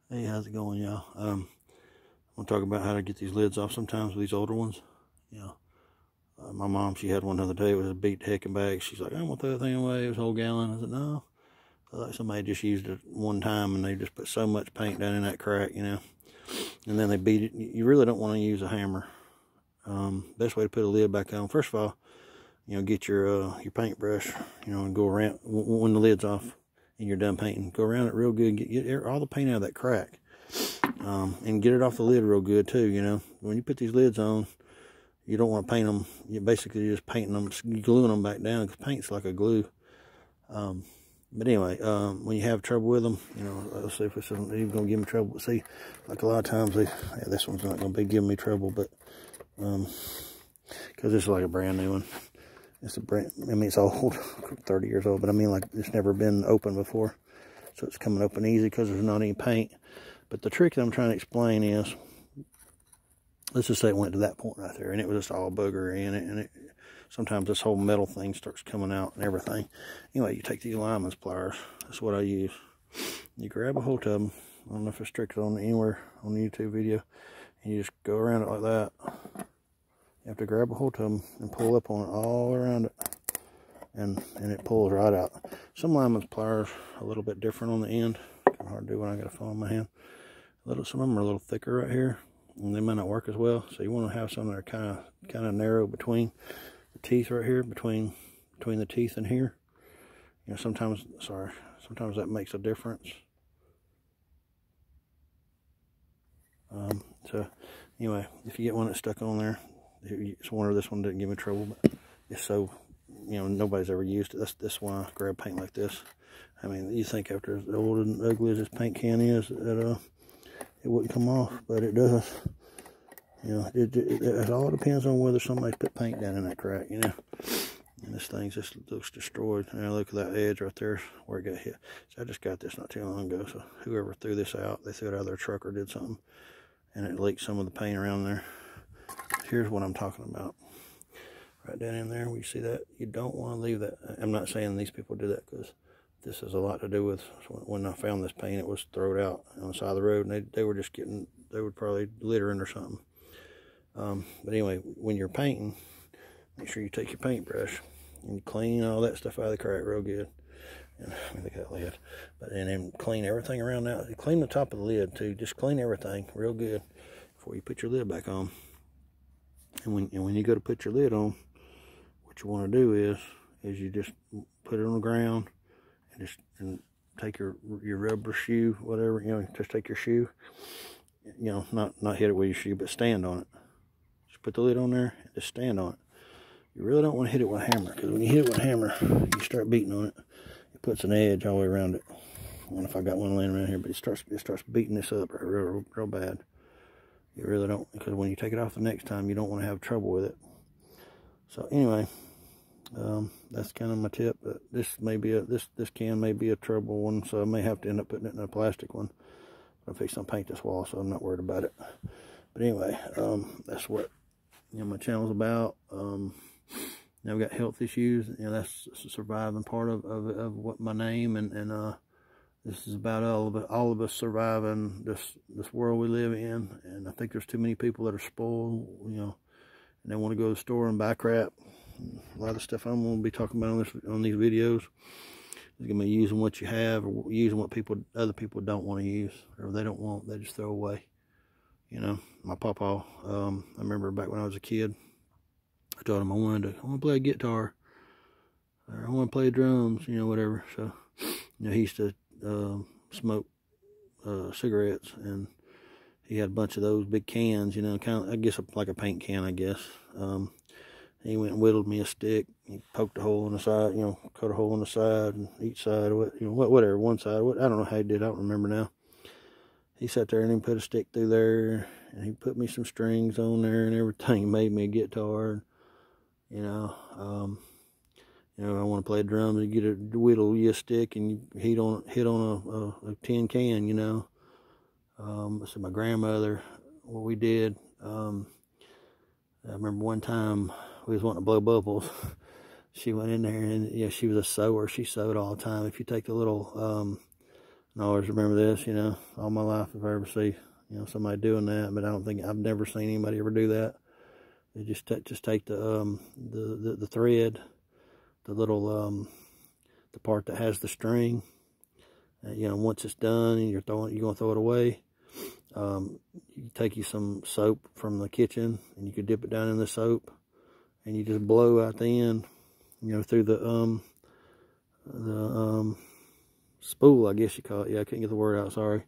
Hey, how's it going, y'all? I'm gonna talk about how to get these lids off sometimes with these older ones. My mom, she had one the other day. It was a beat hecking bag. She's like, I want that thing away. It was a whole gallon. I said, no. I like somebody just used it one time and they just put so much paint down in that crack, and then they beat it. You really don't want to use a hammer. Best way to put a lid back on, first of all, get your paintbrush, and go around when the lid's off and you're done painting. Go around it real good. Get all the paint out of that crack. And get it off the lid real good too. When you put these lids on, you don't want to paint them. You're basically just painting them, gluing them back down, because paint's like a glue. But anyway, when you have trouble with them, let's see if it's even going to give me trouble. But see, like a lot of times, this one's not going to be giving me trouble, but because this is like a brand new one. It's it's old, 30 years old, but I mean, like, it's never been opened before. So it's coming open easy because there's not any paint. But the trick that I'm trying to explain is, let's just say it went to that point right there, and it was just all boogery in it, and sometimes this whole metal thing starts coming out and everything. Anyway, you take these lineman's pliers. That's what I use. You grab a hold of them. I don't know if it's strict on anywhere on the YouTube video. And you just go around it like that. You have to grab a hold of them and pull up on it all around it. And it pulls right out. Some lineman's pliers are a little bit different on the end. Kind of hard to do when I got a phone in my hand. Some of them are a little thicker right here, and they might not work as well. So you want to have some that are kind of narrow between the teeth right here, between the teeth and here. Sometimes that makes a difference. So anyway, if you get one that's stuck on there, it's wonder this one didn't give me trouble, but it's so, nobody's ever used it. That's why I grab paint like this. I mean, you think after as old and ugly as this paint can is, that it wouldn't come off, but it does. It all depends on whether somebody's put paint down in that crack, And this thing just looks destroyed. Look at that edge right there where it got hit. So I just got this not too long ago. So whoever threw this out, they threw it out of their truck or did something, and it leaked some of the paint around there. Here's what I'm talking about. Right down in there, where you see that, you don't want to leave that. I'm not saying these people did that, because this has a lot to do with when I found this paint. It was thrown out on the side of the road, and they were just they were probably littering or something. But anyway, when you're painting, make sure you take your paintbrush and you clean all that stuff out of the crack real good. And I think that lid, and then clean everything around that. Clean the top of the lid too. Just clean everything real good before you put your lid back on. And when you go to put your lid on, what you want to do is you just put it on the ground and take your rubber shoe, whatever, just take your shoe, not hit it with your shoe, but stand on it. Just put the lid on there and just stand on it. You really don't want to hit it with a hammer, because when you hit it with a hammer, you start beating on it. It puts an edge all the way around it. I don't know if I got one laying around here, but it starts beating this up real bad. You really don't, because when you take it off the next time, you don't want to have trouble with it. So anyway, that's kind of my tip. But this can may be a trouble one, so I may have to end up putting it in a plastic one. I'm fixing to paint this wall, so I'm not worried about it. But anyway, that's what my channel's about. Now I've got health issues. That's the surviving part of what my name, and this is about all of us surviving this world we live in. And I think there's too many people that are spoiled, and they want to go to the store and buy crap. A lot of stuff I'm going to be talking about on these videos is going to be using what you have, or using what other people don't want to use, or they don't want, they just throw away. My papa, I remember back when I was a kid, I told him I want to play a guitar, or I want to play drums, whatever. So, he used to smoke cigarettes, and he had a bunch of those big cans, kind of, I guess, like a paint can, I guess. He went and whittled me a stick. He poked a hole in the side, cut a hole in the side, and each side, whatever, one side. I don't know how he did. I don't remember now. He sat there and he put a stick through there, and he put me some strings on there and everything. He made me a guitar. I want to play drums. You get a whittle you a stick and you hit on a tin can. So my grandmother, what we did, I remember one time we was wanting to blow bubbles. She went in there and she was a sewer. She sewed all the time. If you take the little And I always remember this, you know, all my life if I ever see, you know, somebody doing that. But I've never seen anybody ever do that. They just take the thread, the little the part that has the string. You know, once it's done and you're gonna throw it away. You take you some soap from the kitchen and you could dip it down in the soap, and you just blow out the end, you know, through the spool, I guess you call it. Yeah, I couldn't get the word out, sorry.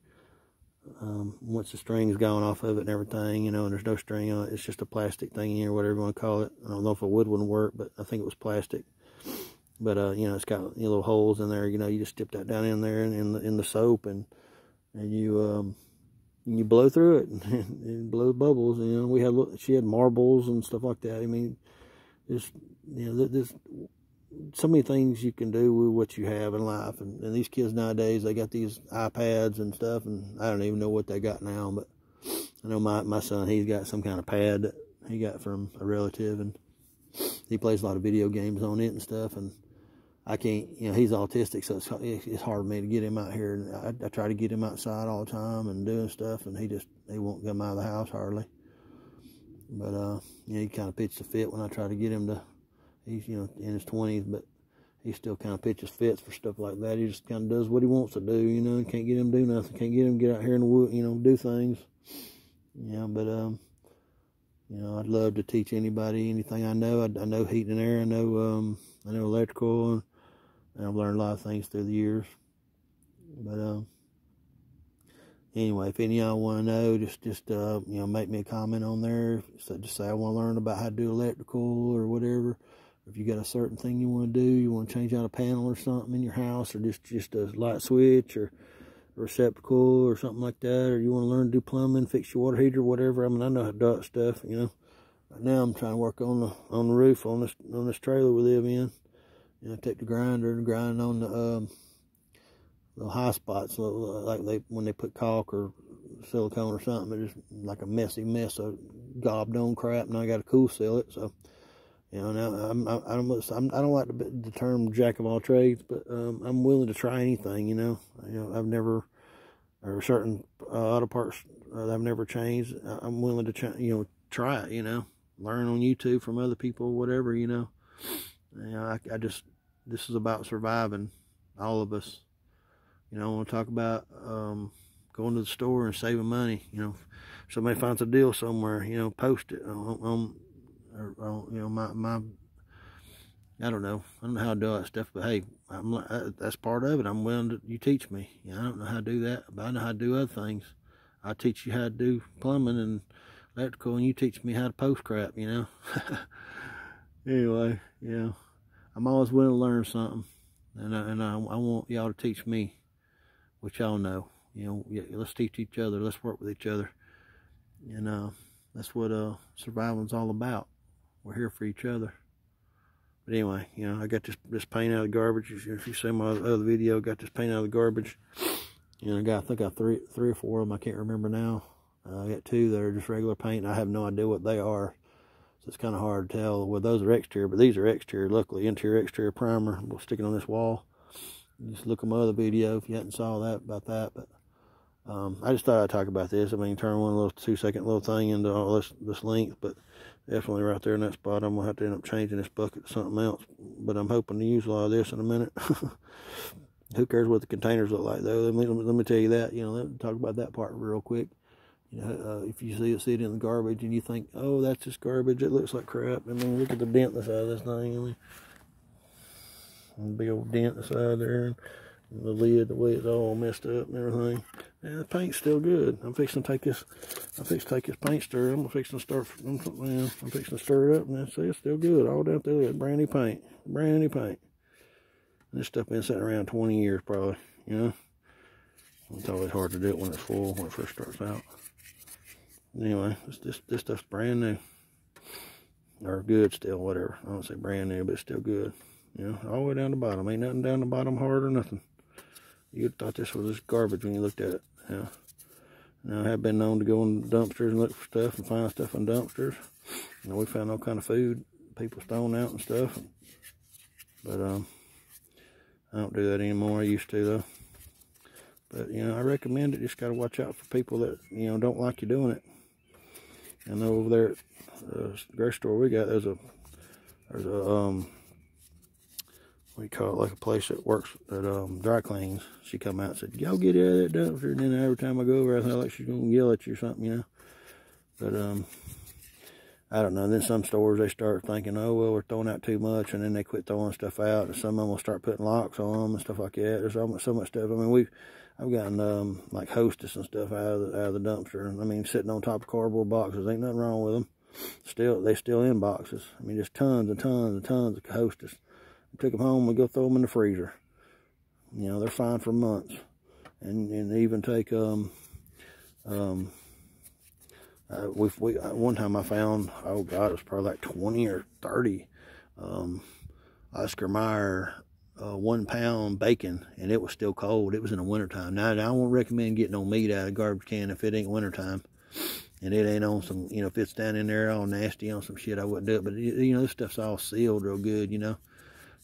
Once the string's gone off of it and everything, you know, and there's no string on it, it's just a plastic thingy or whatever you want to call it. I don't know if a wood wouldn't work, but I think it was plastic. But you know, it's got, you know, little holes in there. You know, you just dip that down in there in the soap, and you blow through it and blow bubbles. You know, she had marbles and stuff like that. I mean, there's, you know, there's so many things you can do with what you have in life. And these kids nowadays, they got these iPads and stuff, and I don't even know what they got now. But I know my son, he's got some kind of pad that he got from a relative, and he plays a lot of video games on it and stuff. And I can't, you know, he's autistic, so it's hard for me to get him out here. And I try to get him outside all the time and doing stuff, and he won't come out of the house hardly. But, you know, he kind of pitched a fit when I try to get him to, he's, you know, in his 20s, but he still kind of pitches fits for stuff like that. He just kind of does what he wants to do, you know. Can't get him to do nothing. Can't get him to get out here in the wood, you know, do things. Yeah, but, you know, I'd love to teach anybody anything I know. I know heating and air. I know electrical, and I've learned a lot of things through the years. But anyway, if any of y'all want to know, just you know, make me a comment on there. So just say I want to learn about how to do electrical or whatever. If you got a certain thing you want to do, you want to change out a panel or something in your house, or just a light switch or a receptacle or something like that, or you want to learn to do plumbing, fix your water heater, whatever. I mean, I know how to do that stuff, you know. Right now I'm trying to work on the roof on this trailer we live in. You know, take the grinder and grind on the little high spots, like when they put caulk or silicone or something. It's just like a messy mess of gobbed on crap, and I got to cool seal it. So, you know, now I don't like the term jack of all trades, but I'm willing to try anything. You know, I've never, or certain auto parts that I've never changed. I'm willing to try it. You know, learn on YouTube from other people, whatever. You know. You know, this is about surviving, all of us. You know, I want to talk about going to the store and saving money. You know, if somebody finds a deal somewhere, you know, post it on you know, I don't know how to do that stuff, but hey, that's part of it. I'm willing to, you teach me. You know, I don't know how to do that, but I know how to do other things. I teach you how to do plumbing and electrical, and you teach me how to post crap, you know. Anyway, you know, I'm always willing to learn something, and I want y'all to teach me what y'all know. You know, let's teach each other. Let's work with each other, and that's what surviving's all about. We're here for each other. But anyway, you know, I got this paint out of the garbage. If you see my other video, I got this paint out of the garbage. You know, I think I got three or four of them. I can't remember now. I got two that are just regular paint, and I have no idea what they are. So it's kind of hard to tell. Well, those are exterior, but these are exterior. Luckily, interior, exterior primer. We'll stick it on this wall. Just look at my other video if you hadn't saw that about that. But I just thought I'd talk about this. I mean, turn one little 2-second little thing into all this length, but definitely right there in that spot, I'm gonna have to end up changing this bucket to something else. But I'm hoping to use a lot of this in a minute. Who cares what the containers look like, though? Let me tell you that. You know, let me talk about that part real quick. You know, if you see it in the garbage and you think, oh, that's just garbage, it looks like crap. I mean, look at the dent on the side of this thing. I mean, big old dent on the side there, and the lid, the way it's all messed up and everything. And the paint's still good. I'm fixing to take this paint stirrer. I'm fixing to stir it up, and it's still good all down through there. Brand new paint. And this stuff been sitting around 20 years probably, you know. It's always hard to do it when it's full, when it first starts out. Anyway, this stuff's brand new. Or good still, whatever. I don't say brand new, but it's still good. You know, all the way down the bottom. Ain't nothing down the bottom hard or nothing. You'd thought this was just garbage when you looked at it. Yeah. Now, I have been known to go in dumpsters and look for stuff and find stuff in dumpsters. You know, we found all kind of food, people throwing out and stuff. But I don't do that anymore. I used to, though. But, you know, I recommend it. Just got to watch out for people that, you know, don't like you doing it. I know over there at the grocery store we got, there's a what do you call it, like a place that works at dry cleans. She come out and said, y'all get out of that dumpster. And then every time I go over, I feel like she's going to yell at you or something, you know. But, I don't know. Then some stores, they start thinking, oh, well, we're throwing out too much. And then they quit throwing stuff out. And some of them will start putting locks on them and stuff like that. There's so much stuff. I mean, I've gotten, like Hostess and stuff out of the dumpster. I mean, sitting on top of cardboard boxes. Ain't nothing wrong with them. They still in boxes. I mean, just tons and tons and tons of Hostess. We took them home, we go throw them in the freezer. You know, they're fine for months. And even take, one time I found, oh God, it was probably like 20 or 30 Oscar Mayer 1 pound bacon, and it was still cold. It was in the wintertime. Now, I won't recommend getting no meat out of a garbage can if it ain't wintertime. And it ain't on some, you know, if it's down in there all nasty on some shit, I wouldn't do it. But, you know, this stuff's all sealed real good, you know.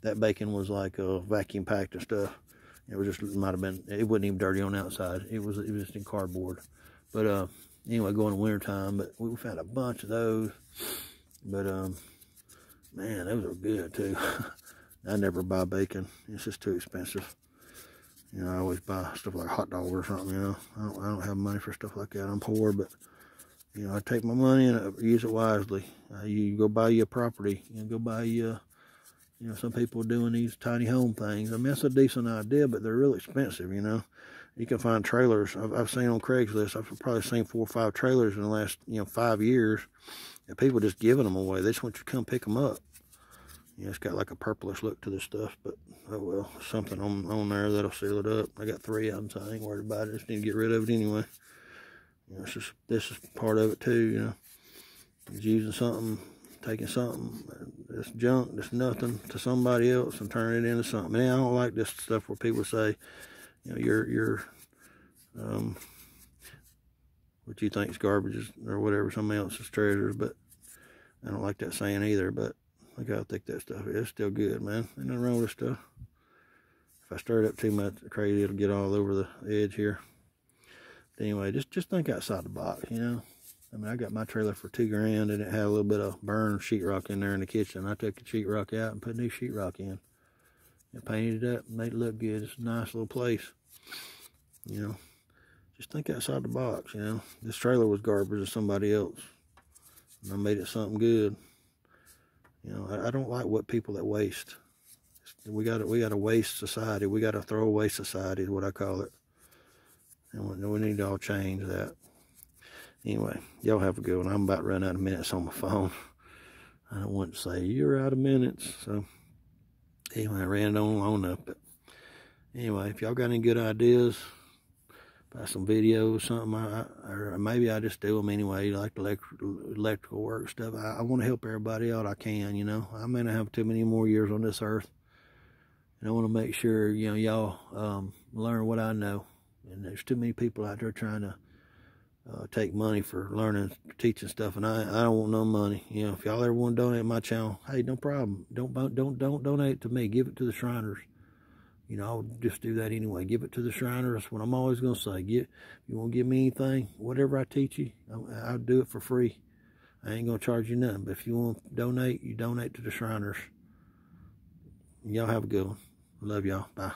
That bacon was like vacuum packed and stuff. It was just, it might have been, it wasn't even dirty on the outside. It was just in cardboard. But, anyway, going to wintertime, but we found a bunch of those. But, man, those are good, too. I never buy bacon. It's just too expensive. You know, I always buy stuff like hot dog or something, you know. I don't have money for stuff like that. I'm poor, but, you know, I take my money and I use it wisely. You go buy you a property. You know, go buy you, you know, some people are doing these tiny home things. I mean, that's a decent idea, but they're real expensive, you know. You can find trailers. I've seen on Craigslist, I've probably seen 4 or 5 trailers in the last, you know, 5 years. And people just giving them away. They just want you to come pick them up. You know, it's got like a purplish look to this stuff, but oh well, something on there that'll seal it up. I got 3 of them, so I ain't worried about it. I just need to get rid of it anyway. You know, this is part of it too, you know. It's using something, taking something that's junk, that's nothing, to somebody else and turning it into something. Man, I don't like this stuff where people say, you know, you're what you think is garbage is, or whatever, somebody else's treasures. But I don't like that saying either. But I gotta think that stuff is still good, man. Ain't nothing wrong with this stuff. If I stir it up too much crazy, it'll get all over the edge here. But anyway, just think outside the box, you know. I mean, I got my trailer for $2 grand, and it had a little bit of burned sheetrock in there in the kitchen. I took the sheetrock out and put new sheetrock in. And painted it up, made it look good. It's a nice little place, you know. Just think outside the box, you know. This trailer was garbage to somebody else, and I made it something good. You know, I don't like what people that waste. We got a waste society. We got a throwaway society is what I call it. And we need to all change that. Anyway, y'all have a good one. I'm about to run out of minutes on my phone. I don't want to say you're out of minutes, so anyway, I ran it on long enough. But anyway, if y'all got any good ideas about some videos, something, or maybe I just do them anyway, like electrical work stuff. I want to help everybody out I can, you know. I may not have too many more years on this earth. And I want to make sure, you know, y'all learn what I know. And there's too many people out there trying to take money for learning, teaching stuff, and I don't want no money. You know, if y'all ever want to donate to my channel, hey, no problem. Don't donate to me. Give it to the Shriners. You know, I'll just do that anyway. Give it to the Shriners. That's what I'm always gonna say. If you want to give me anything, whatever I teach you, I'll do it for free. I ain't gonna charge you nothing. But if you want to donate, you donate to the Shriners. Y'all have a good one. Love y'all. Bye.